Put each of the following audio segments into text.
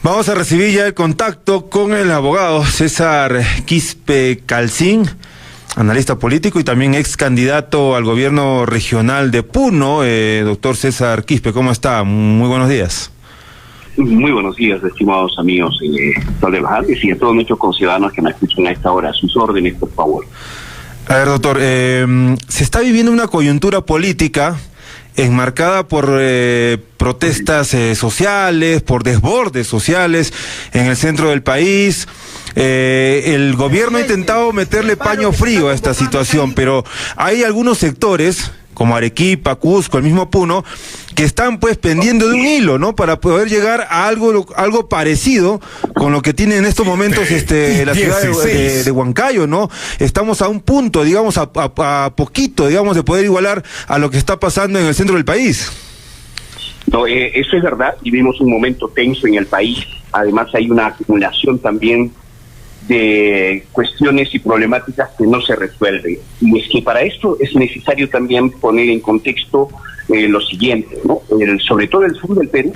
Vamos a recibir ya el contacto con el abogado César Quispe Calcín, analista político y también ex candidato al gobierno regional de Puno. Doctor César Quispe, ¿cómo está? Muy buenos días. Muy buenos días, estimados amigos de los Andes y a todos nuestros conciudadanos que me escuchan a esta hora. A sus órdenes, por favor. A ver, doctor, se está viviendo una coyuntura política enmarcada por protestas sociales, por desbordes sociales en el centro del país. El gobierno ha intentado meterle paño frío a esta situación, pero hay algunos sectores, como Arequipa, Cusco, el mismo Puno, que están pues pendiendo de un hilo, ¿no? Para poder llegar a algo parecido con lo que tiene en estos momentos la ciudad de Huancayo, ¿no? Estamos a un punto, digamos, a poquito, digamos, de poder igualar a lo que está pasando en el centro del país. No, eso es verdad, vivimos un momento tenso en el país. Además hay una acumulación también de cuestiones y problemáticas que no se resuelven. Y es que para esto es necesario también poner en contexto lo siguiente, ¿no? Sobre todo el sur del Perú,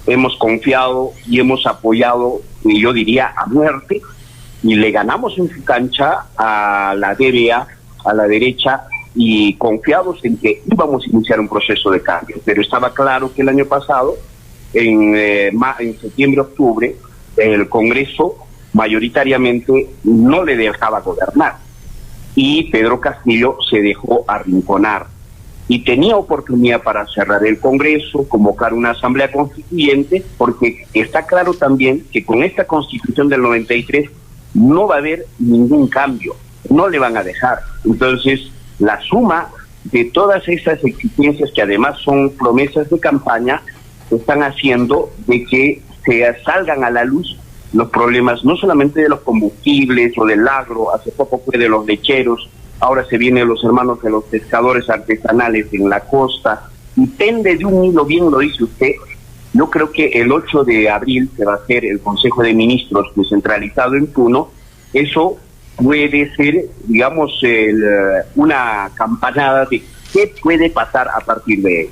hemos confiado y hemos apoyado, y yo diría a muerte, y le ganamos en su cancha a la DBA, a la derecha, y confiados en que íbamos a iniciar un proceso de cambio. Pero estaba claro que el año pasado, en septiembre-octubre, el Congreso mayoritariamente no le dejaba gobernar y Pedro Castillo se dejó arrinconar y tenía oportunidad para cerrar el Congreso, convocar una asamblea constituyente, porque está claro también que con esta Constitución del 93 no va a haber ningún cambio, no le van a dejar. Entonces la suma de todas esas exigencias, que además son promesas de campaña, están haciendo de que se salgan a la luz los problemas no solamente de los combustibles o del agro, hace poco fue de los lecheros, ahora se vienen los hermanos de los pescadores artesanales en la costa, y pende de un hilo, bien lo dice usted. Yo creo que el 8 de abril, que va a ser el Consejo de Ministros descentralizado en Puno, eso puede ser, digamos, una campanada de qué puede pasar a partir de él.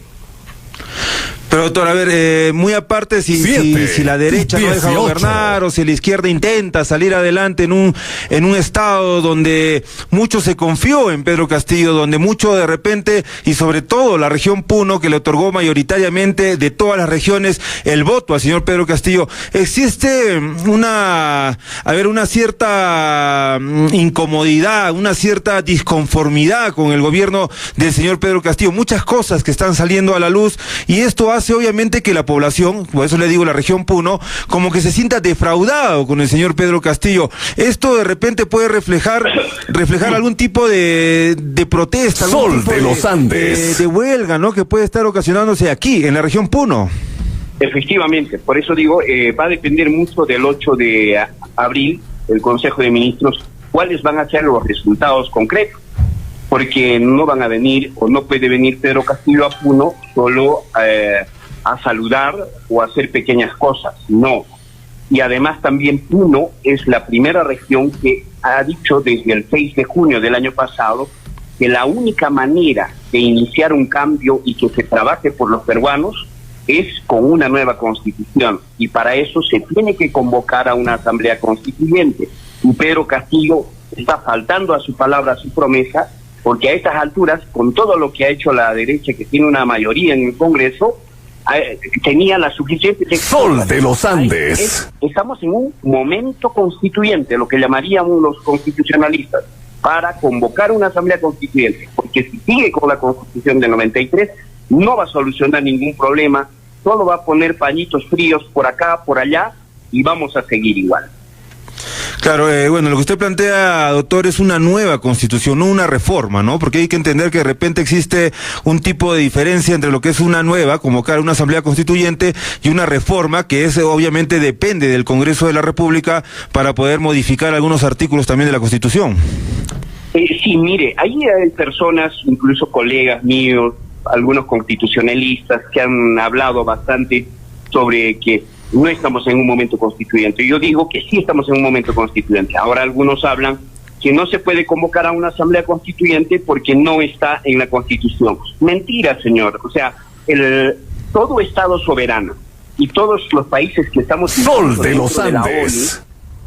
Pero doctor, a ver, muy aparte si la derecha no deja gobernar o si la izquierda intenta salir adelante en un estado donde mucho se confió en Pedro Castillo, donde mucho de repente, y sobre todo la región Puno, que le otorgó mayoritariamente de todas las regiones el voto al señor Pedro Castillo, existe una cierta incomodidad, una cierta disconformidad con el gobierno del señor Pedro Castillo, muchas cosas que están saliendo a la luz, y esto hace obviamente que la población, por eso le digo la región Puno, como que se sienta defraudado con el señor Pedro Castillo. Esto de repente puede reflejar algún tipo de protesta, Sol de los Andes, de huelga, ¿no? Que puede estar ocasionándose aquí en la región Puno. Efectivamente, por eso digo, va a depender mucho del 8 de abril, el Consejo de Ministros, cuáles van a ser los resultados concretos, porque no van a venir o no puede venir Pedro Castillo a Puno solo a saludar o a hacer pequeñas cosas, no. Y además también Puno es la primera región que ha dicho desde el 6 de junio del año pasado que la única manera de iniciar un cambio y que se trabaje por los peruanos es con una nueva constitución, y para eso se tiene que convocar a una asamblea constituyente, y Pedro Castillo está faltando a su palabra, a su promesa, porque a estas alturas, con todo lo que ha hecho la derecha, que tiene una mayoría en el Congreso, tenía la suficiente... Sol de los Andes. Estamos en un momento constituyente, lo que llamaríamos los constitucionalistas, para convocar una asamblea constituyente, porque si sigue con la Constitución del 93, no va a solucionar ningún problema, solo va a poner pañitos fríos por acá, por allá, y vamos a seguir igual. Claro, bueno, lo que usted plantea, doctor, es una nueva constitución, no una reforma, ¿no? Porque hay que entender que de repente existe un tipo de diferencia entre lo que es una nueva, convocar una asamblea constituyente, y una reforma que es, obviamente, depende del Congreso de la República para poder modificar algunos artículos también de la Constitución. Sí, mire, ahí hay personas, incluso colegas míos, algunos constitucionalistas, que han hablado bastante sobre que no estamos en un momento constituyente. Yo digo que sí estamos en un momento constituyente. Ahora algunos hablan que no se puede convocar a una asamblea constituyente porque no está en la Constitución. Mentira, señor. O sea, todo Estado soberano y todos los países que estamos Sol de los de la Andes.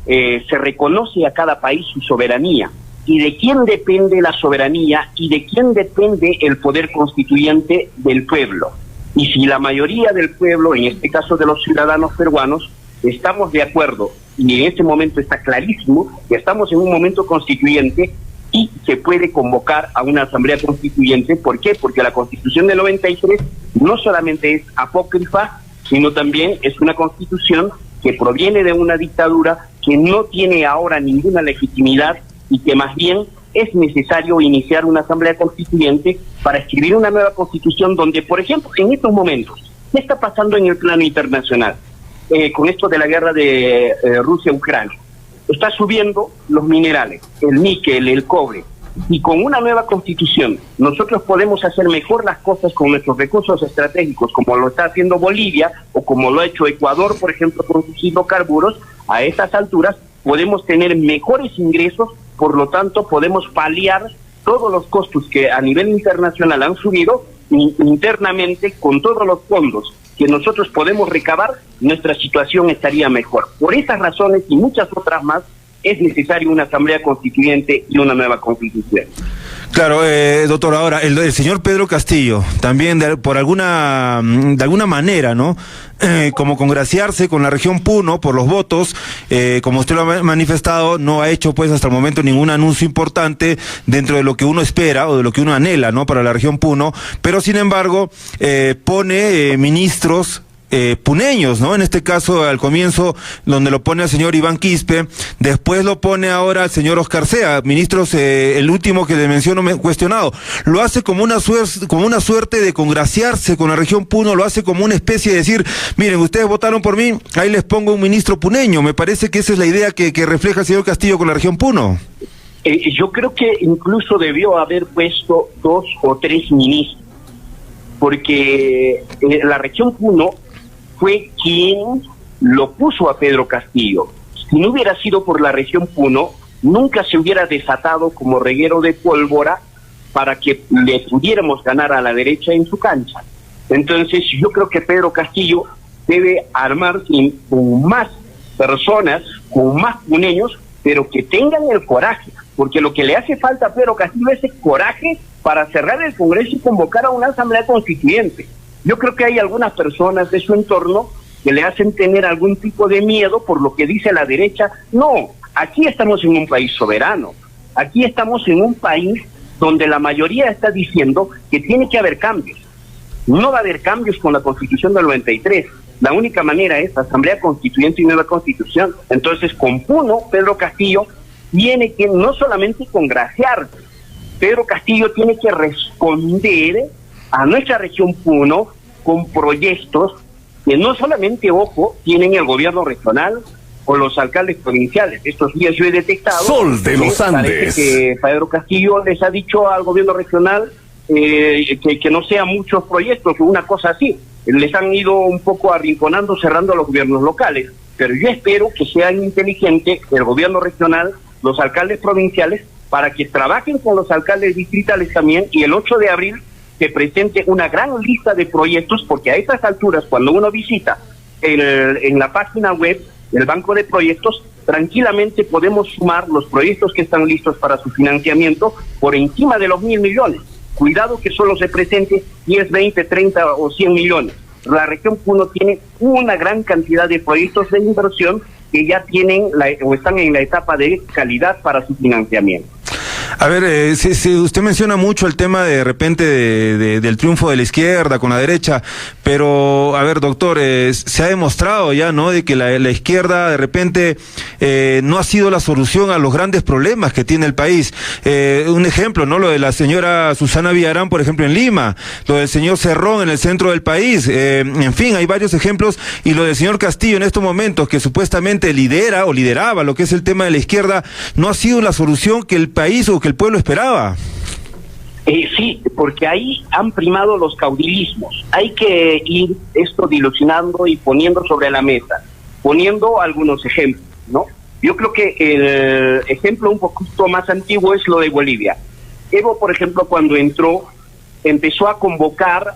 ONU, se reconoce a cada país su soberanía. ¿Y de quién depende la soberanía y de quién depende el poder constituyente? Del pueblo. Y si la mayoría del pueblo, en este caso de los ciudadanos peruanos, estamos de acuerdo, y en este momento está clarísimo que estamos en un momento constituyente y se puede convocar a una asamblea constituyente. ¿Por qué? Porque la Constitución del 93 no solamente es apócrifa, sino también es una constitución que proviene de una dictadura que no tiene ahora ninguna legitimidad y que más bien es necesario iniciar una asamblea constituyente para escribir una nueva constitución donde, por ejemplo, en estos momentos, ¿qué está pasando en el plano internacional? Con esto de la guerra de Rusia-Ucrania. Está subiendo los minerales, el níquel, el cobre, y con una nueva constitución nosotros podemos hacer mejor las cosas con nuestros recursos estratégicos, como lo está haciendo Bolivia o como lo ha hecho Ecuador, por ejemplo, con sus hidrocarburos. A estas alturas podemos tener mejores ingresos, por lo tanto podemos paliar todos los costos que a nivel internacional han subido internamente. Con todos los fondos que nosotros podemos recabar, nuestra situación estaría mejor. Por esas razones y muchas otras más, es necesario una asamblea constituyente y una nueva constitución. Claro, doctor, ahora, el señor Pedro Castillo, también de alguna manera, ¿no? Como congraciarse con la región Puno por los votos, como usted lo ha manifestado, no ha hecho pues hasta el momento ningún anuncio importante dentro de lo que uno espera o de lo que uno anhela, ¿no? Para la región Puno, pero sin embargo, pone ministros puneños, ¿no? En este caso, al comienzo, donde lo pone al señor Iván Quispe, después lo pone ahora al señor Oscar Sea, ministros, el último que le menciono cuestionado. Lo hace como una suerte de congraciarse con la región Puno, lo hace como una especie de decir, miren, ustedes votaron por mí, ahí les pongo un ministro puneño. Me parece que esa es la idea que refleja el señor Castillo con la región Puno. Yo creo que incluso debió haber puesto 2 o 3 ministros, porque la región Puno fue quien lo puso a Pedro Castillo. Si no hubiera sido por la región Puno, nunca se hubiera desatado como reguero de pólvora para que le pudiéramos ganar a la derecha en su cancha. Entonces yo creo que Pedro Castillo debe armarse con más personas, con más puneños, pero que tengan el coraje, porque lo que le hace falta a Pedro Castillo es el coraje para cerrar el Congreso y convocar a una asamblea constituyente. Yo creo que hay algunas personas de su entorno que le hacen tener algún tipo de miedo por lo que dice la derecha. No, aquí estamos en un país soberano, aquí estamos en un país donde la mayoría está diciendo que tiene que haber cambios. No va a haber cambios con la Constitución del 93. La única manera es asamblea constituyente y nueva constitución. Entonces, con Puno, Pedro Castillo tiene que no solamente congraciarse, Pedro Castillo tiene que responder a nuestra región Puno con proyectos que no solamente, ojo, tienen el gobierno regional o los alcaldes provinciales. Estos días yo he detectado Sol de los Andes, que Pedro Castillo les ha dicho al gobierno regional que no sean muchos proyectos o una cosa así. Les han ido un poco arrinconando, cerrando a los gobiernos locales. Pero yo espero que sean inteligentes el gobierno regional, los alcaldes provinciales, para que trabajen con los alcaldes distritales también, y el 8 de abril se presente una gran lista de proyectos, porque a estas alturas, cuando uno visita en la página web del Banco de Proyectos, tranquilamente podemos sumar los proyectos que están listos para su financiamiento por encima de los 1.000 millones. Cuidado que solo se presente 10, 20, 30 o 100 millones. La región Puno tiene una gran cantidad de proyectos de inversión que ya tienen o están en la etapa de calidad para su financiamiento. A ver, si usted menciona mucho el tema de repente del triunfo de la izquierda con la derecha, pero, a ver, doctor, se ha demostrado ya, ¿no?, de que la izquierda de repente no ha sido la solución a los grandes problemas que tiene el país. Un ejemplo, ¿no?, lo de la señora Susana Villarán, por ejemplo, en Lima, lo del señor Cerrón en el centro del país, en fin, hay varios ejemplos, y lo del señor Castillo en estos momentos, que supuestamente lidera o lideraba lo que es el tema de la izquierda, no ha sido la solución que el país o que el pueblo esperaba. Sí, porque ahí han primado los caudilismos. Hay que ir esto dilucidando y poniendo sobre la mesa, poniendo algunos ejemplos, ¿no? Yo creo que el ejemplo un poquito más antiguo es lo de Bolivia. Evo, por ejemplo, cuando entró, empezó a convocar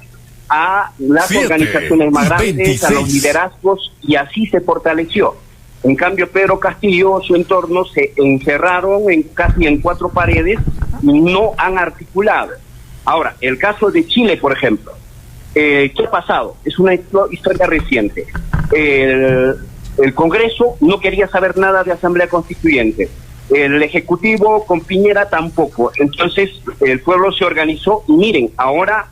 a las organizaciones más grandes, a los liderazgos, y así se fortaleció. En cambio, Pedro Castillo, su entorno, se encerraron casi en 4 paredes y no han articulado. Ahora, el caso de Chile, por ejemplo, ¿qué ha pasado? Es una historia reciente. El Congreso no quería saber nada de Asamblea Constituyente. El Ejecutivo con Piñera tampoco. Entonces, el pueblo se organizó y miren, ahora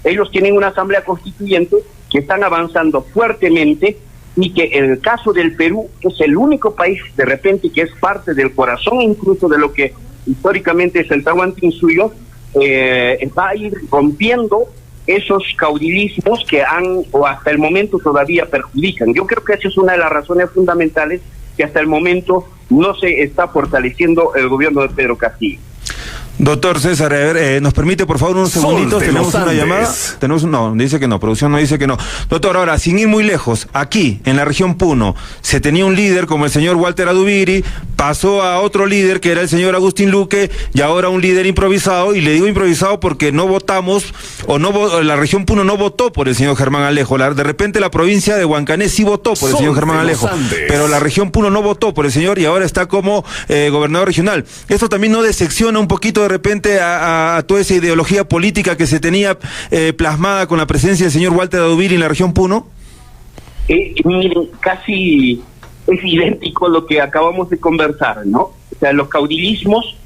ellos tienen una Asamblea Constituyente que están avanzando fuertemente, y que en el caso del Perú es el único país de repente que es parte del corazón incluso de lo que históricamente es el Tahuantinsuyo, va a ir rompiendo esos caudilismos que han o hasta el momento todavía perjudican. Yo creo que esa es una de las razones fundamentales que hasta el momento no se está fortaleciendo el gobierno de Pedro Castillo. Doctor César, a ver, ¿nos permite por favor unos segunditos? ¿Tenemos una llamada? No, dice que no, producción no dice que no. Doctor, ahora, sin ir muy lejos, aquí, en la región Puno, se tenía un líder como el señor Walter Adubiri, pasó a otro líder que era el señor Agustín Luque, y ahora un líder improvisado, y le digo improvisado porque no votamos, la región Puno no votó por el señor Germán Alejo. De repente la provincia de Huancané sí votó por el señor Germán Alejo, pero la región Puno no votó por el señor y ahora está como gobernador regional. Esto también no decepciona un poquito de repente a toda esa ideología política que se tenía plasmada con la presencia del señor Walter Adubiri en la región Puno. Miren, casi es idéntico lo que acabamos de conversar, ¿no? O sea, los caudilismos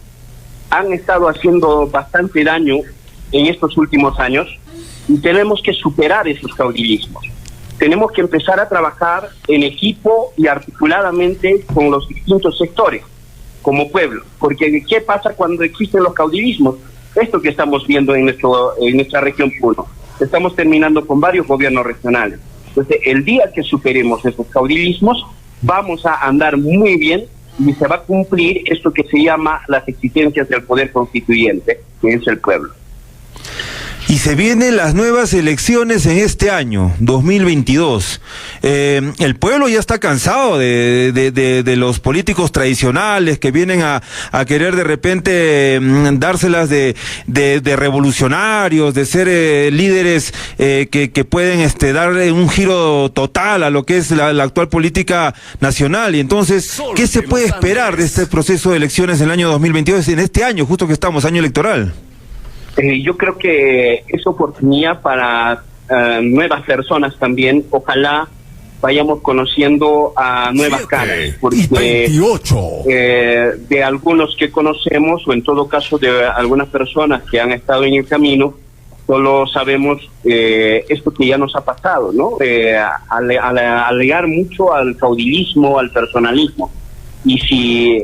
han estado haciendo bastante daño en estos últimos años y tenemos que superar esos caudilismos. Tenemos que empezar a trabajar en equipo y articuladamente con los distintos sectores, como pueblo, porque ¿qué pasa cuando existen los caudilismos? Esto que estamos viendo en nuestra región Puno. Estamos terminando con varios gobiernos regionales. Entonces, el día que superemos esos caudilismos, vamos a andar muy bien y se va a cumplir esto que se llama las exigencias del poder constituyente, que es el pueblo. Y se vienen las nuevas elecciones en este año, 2022. El pueblo ya está cansado de los políticos tradicionales que vienen a querer de repente dárselas de revolucionarios, de ser líderes que pueden darle un giro total a lo que es la actual política nacional. Y entonces, ¿qué se puede esperar de este proceso de elecciones en el año 2022, en este año, justo que estamos, año electoral? Yo creo que es oportunidad para nuevas personas también. Ojalá vayamos conociendo a nuevas caras, porque de algunos que conocemos, o en todo caso de algunas personas que han estado en el camino, solo sabemos esto que ya nos ha pasado, ¿no? Alegar mucho al caudilismo, al personalismo. Y si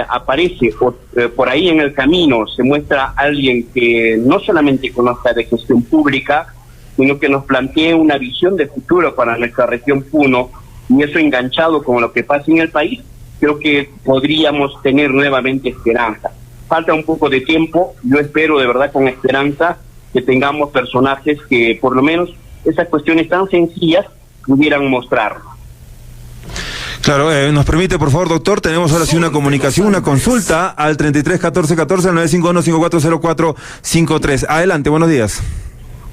aparece por ahí en el camino, se muestra alguien que no solamente conozca de gestión pública, sino que nos plantee una visión de futuro para nuestra región Puno, y eso enganchado con lo que pasa en el país, creo que podríamos tener nuevamente esperanza. Falta un poco de tiempo, yo espero de verdad con esperanza que tengamos personajes que por lo menos esas cuestiones tan sencillas pudieran mostrar. Claro, nos permite, por favor, doctor, tenemos ahora sí una comunicación, una consulta al 33 14 14 al 951 5404 53. Adelante, buenos días.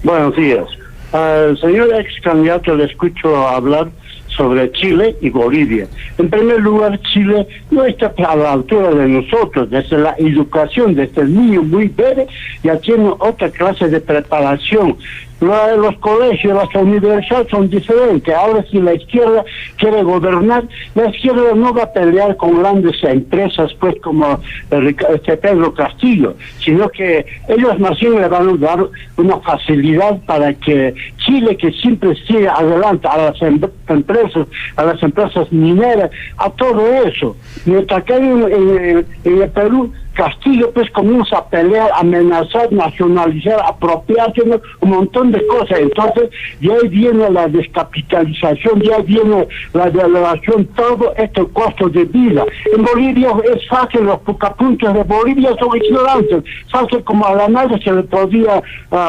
Buenos días. Al señor ex candidato le escucho hablar sobre Chile y Bolivia. En primer lugar, Chile no está a la altura de nosotros, desde la educación, desde el niño muy bebé, ya tiene otra clase de preparación. Los colegios, las universidades son diferentes. Ahora, si la izquierda quiere gobernar, la izquierda no va a pelear con grandes empresas, pues como Pedro Castillo, sino que ellos más bien le van a dar una facilidad para que Chile, que siempre sigue adelante, a las empresas mineras, a todo eso. Mientras que en el Perú, Castillo pues comienza a pelear, amenazar, nacionalizar, apropiarse, un montón de cosas. Entonces ya viene la descapitalización, ya viene la devaluación, todo este costo de vida. En Bolivia es fácil, los puntos de Bolivia son ignorantes, fácil como a la nadie se le podía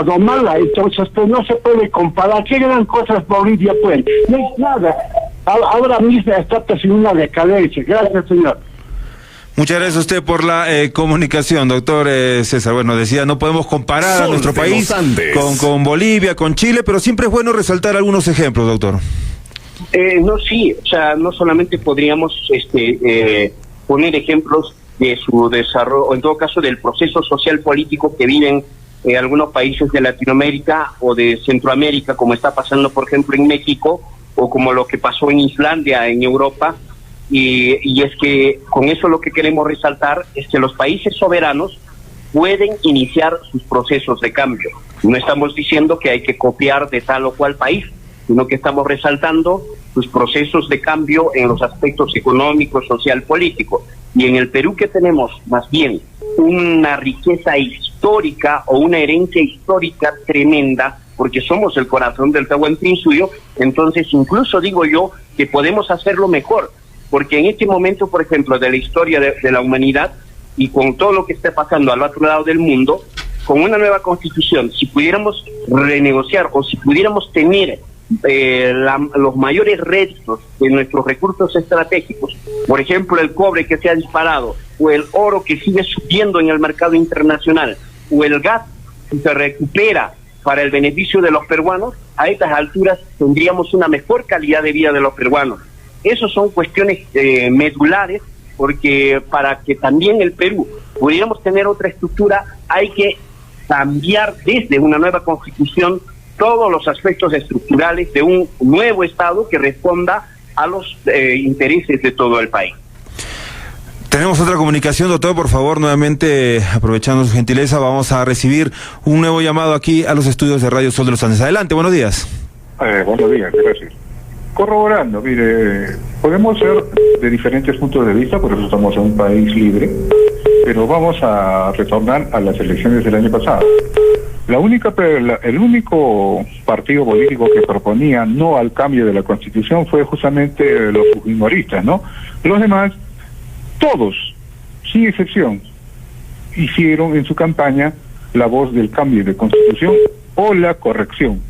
domarla. Entonces pues no se puede comparar. ¿Qué gran cosas Bolivia pues? No es nada. Ahora mismo está en una decadencia. Gracias, señor. Muchas gracias a usted por la comunicación, doctor César. Bueno, decía, no podemos comparar a nuestro país con Bolivia, con Chile, pero siempre es bueno resaltar algunos ejemplos, doctor. No, sí, o sea, no solamente podríamos poner ejemplos de su desarrollo, o en todo caso del proceso social político que viven algunos países de Latinoamérica o de Centroamérica, como está pasando, por ejemplo, en México, o como lo que pasó en Islandia, en Europa. Y es que con eso lo que queremos resaltar es que los países soberanos pueden iniciar sus procesos de cambio. No estamos diciendo que hay que copiar de tal o cual país, sino que estamos resaltando sus procesos de cambio en los aspectos económicos, social, político. Y en el Perú, que tenemos más bien una riqueza histórica o una herencia histórica tremenda, porque somos el corazón del Tahuantinsuyo, entonces incluso digo yo que podemos hacerlo mejor. Porque en este momento, por ejemplo, de la historia de la humanidad y con todo lo que está pasando al otro lado del mundo, con una nueva constitución, si pudiéramos renegociar o si pudiéramos tener los mayores réditos de nuestros recursos estratégicos, por ejemplo, el cobre que se ha disparado, o el oro que sigue subiendo en el mercado internacional, o el gas que se recupera para el beneficio de los peruanos, a estas alturas tendríamos una mejor calidad de vida de los peruanos. Esas son cuestiones medulares, porque para que también el Perú pudiéramos tener otra estructura, hay que cambiar desde una nueva constitución todos los aspectos estructurales de un nuevo Estado que responda a los intereses de todo el país. Tenemos otra comunicación, doctor, por favor, nuevamente, aprovechando su gentileza, vamos a recibir un nuevo llamado aquí a los estudios de Radio Sol de los Andes. Adelante, buenos días. Buenos días, gracias. Corroborando, mire, podemos ser de diferentes puntos de vista, por eso estamos en un país libre, pero vamos a retornar a las elecciones del año pasado. El único partido político que proponía no al cambio de la Constitución fue justamente los fujimoristas, ¿no? Los demás, todos, sin excepción, hicieron en su campaña la voz del cambio de Constitución o la corrección.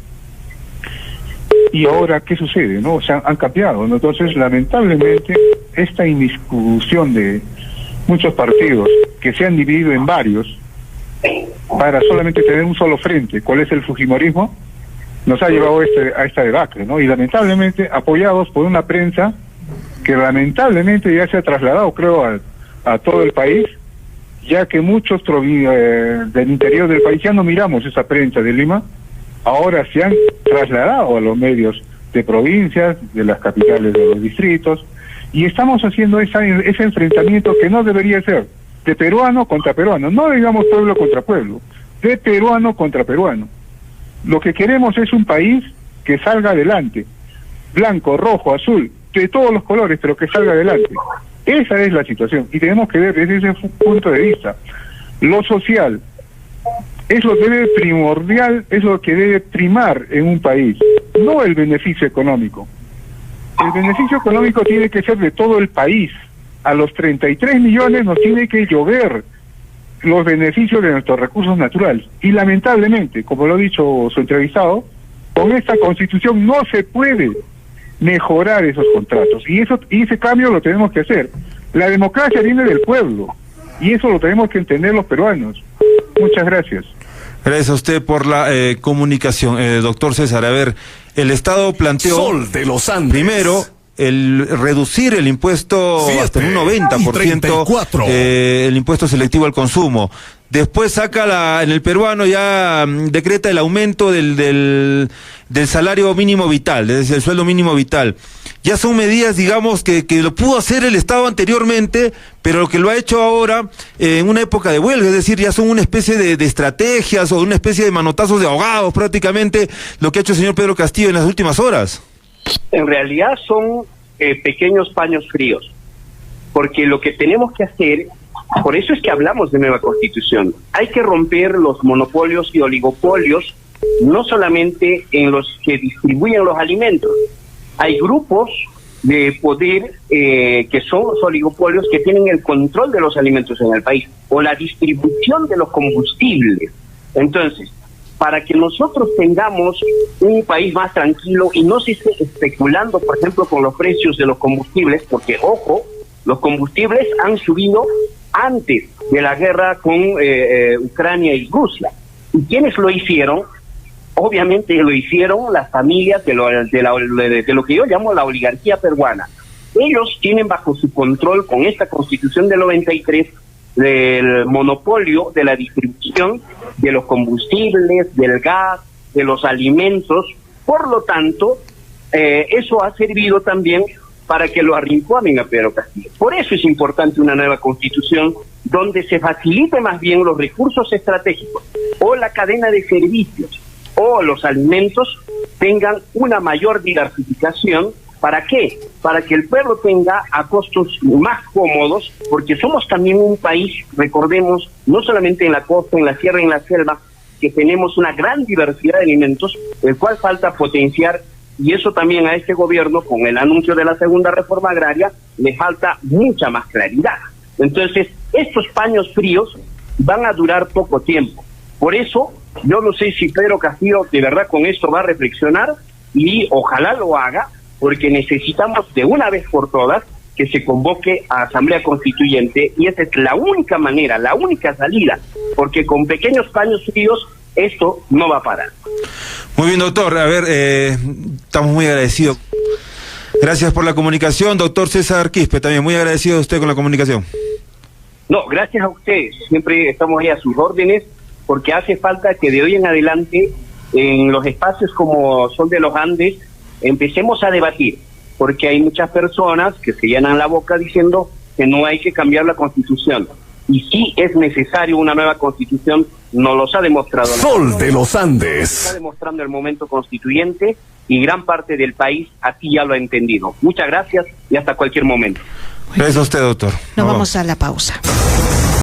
Y ahora, ¿qué sucede? ¿No? O sea, han cambiado, ¿no? Entonces, lamentablemente, esta indiscusión de muchos partidos que se han dividido en varios para solamente tener un solo frente, ¿cuál es el fujimorismo? Nos ha llevado a esta debacle, ¿no? Y lamentablemente, apoyados por una prensa que lamentablemente ya se ha trasladado, creo, a todo el país, ya que muchos del interior del país ya no miramos esa prensa de Lima, ahora se han trasladado a los medios de provincias, de las capitales de los distritos, y estamos haciendo ese enfrentamiento que no debería ser de peruano contra peruano, no digamos pueblo contra pueblo, de peruano contra peruano. Lo que queremos es un país que salga adelante, blanco, rojo, azul, de todos los colores, pero que salga adelante. Esa es la situación, y tenemos que ver desde ese punto de vista. Lo social es lo que debe primordial, es lo que debe primar en un país, no el beneficio económico. El beneficio económico tiene que ser de todo el país. A los 33 millones nos tiene que llover los beneficios de nuestros recursos naturales. Y lamentablemente, como lo ha dicho su entrevistado, con esta constitución no se puede mejorar esos contratos. Y ese cambio lo tenemos que hacer. La democracia viene del pueblo. Y eso lo tenemos que entender los peruanos. Muchas gracias. Gracias a usted por la comunicación, doctor César. A ver, el Estado planteó Sol de los Andes. Primero el reducir el impuesto hasta en un 90%, el impuesto selectivo al consumo. Después saca en el peruano ya decreta el aumento del salario mínimo vital, desde el sueldo mínimo vital. Ya son medidas, digamos, que lo pudo hacer el Estado anteriormente, pero lo que lo ha hecho ahora en una época de huelga, es decir, ya son una especie de estrategias o una especie de manotazos de ahogados prácticamente lo que ha hecho el señor Pedro Castillo en las últimas horas. En realidad son pequeños paños fríos, porque lo que tenemos que hacer, por eso es que hablamos de nueva constitución, hay que romper los monopolios y oligopolios, no solamente en los que distribuyen los alimentos. Hay grupos de poder que son los oligopolios que tienen el control de los alimentos en el país, o la distribución de los combustibles. Entonces, para que nosotros tengamos un país más tranquilo y no se esté especulando, por ejemplo, con los precios de los combustibles, porque, ojo, Los combustibles han subido antes de la guerra con Ucrania y Rusia. ¿Y quiénes lo hicieron? Obviamente lo hicieron las familias de lo que yo llamo la oligarquía peruana. Ellos tienen bajo su control, con esta Constitución del 93, el monopolio de la distribución de los combustibles, del gas, de los alimentos. Por lo tanto, eso ha servido también para que lo arrinconen a Pedro Castillo. Por eso es importante una nueva Constitución donde se facilite más bien los recursos estratégicos o la cadena de servicios o los alimentos tengan una mayor diversificación. ¿Para qué? Para que el pueblo tenga a costos más cómodos, porque somos también un país, recordemos, no solamente en la costa, en la sierra, en la selva, que tenemos una gran diversidad de alimentos, el cual falta potenciar, y eso también a este gobierno, con el anuncio de la segunda reforma agraria, le falta mucha más claridad. Entonces, estos paños fríos van a durar poco tiempo. Por eso, yo no sé si Pedro Castillo de verdad con esto va a reflexionar, y ojalá lo haga, porque necesitamos de una vez por todas que se convoque a Asamblea Constituyente, y esa es la única manera, la única salida, porque con pequeños paños fríos esto no va a parar. Muy bien, doctor. A ver, estamos muy agradecidos. Gracias por la comunicación, doctor César Quispe, también muy agradecido a usted con la comunicación. No, gracias a ustedes, siempre estamos ahí a sus órdenes, porque hace falta que de hoy en adelante, en los espacios como Sol de los Andes, empecemos a debatir, porque hay muchas personas que se llenan la boca diciendo que no hay que cambiar la Constitución. Y sí es necesario una nueva Constitución, nos los ha demostrado. Sol de los Andes. Nos está demostrando el momento constituyente y gran parte del país así ya lo ha entendido. Muchas gracias y hasta cualquier momento. Gracias a usted, doctor. Nos vamos a la pausa.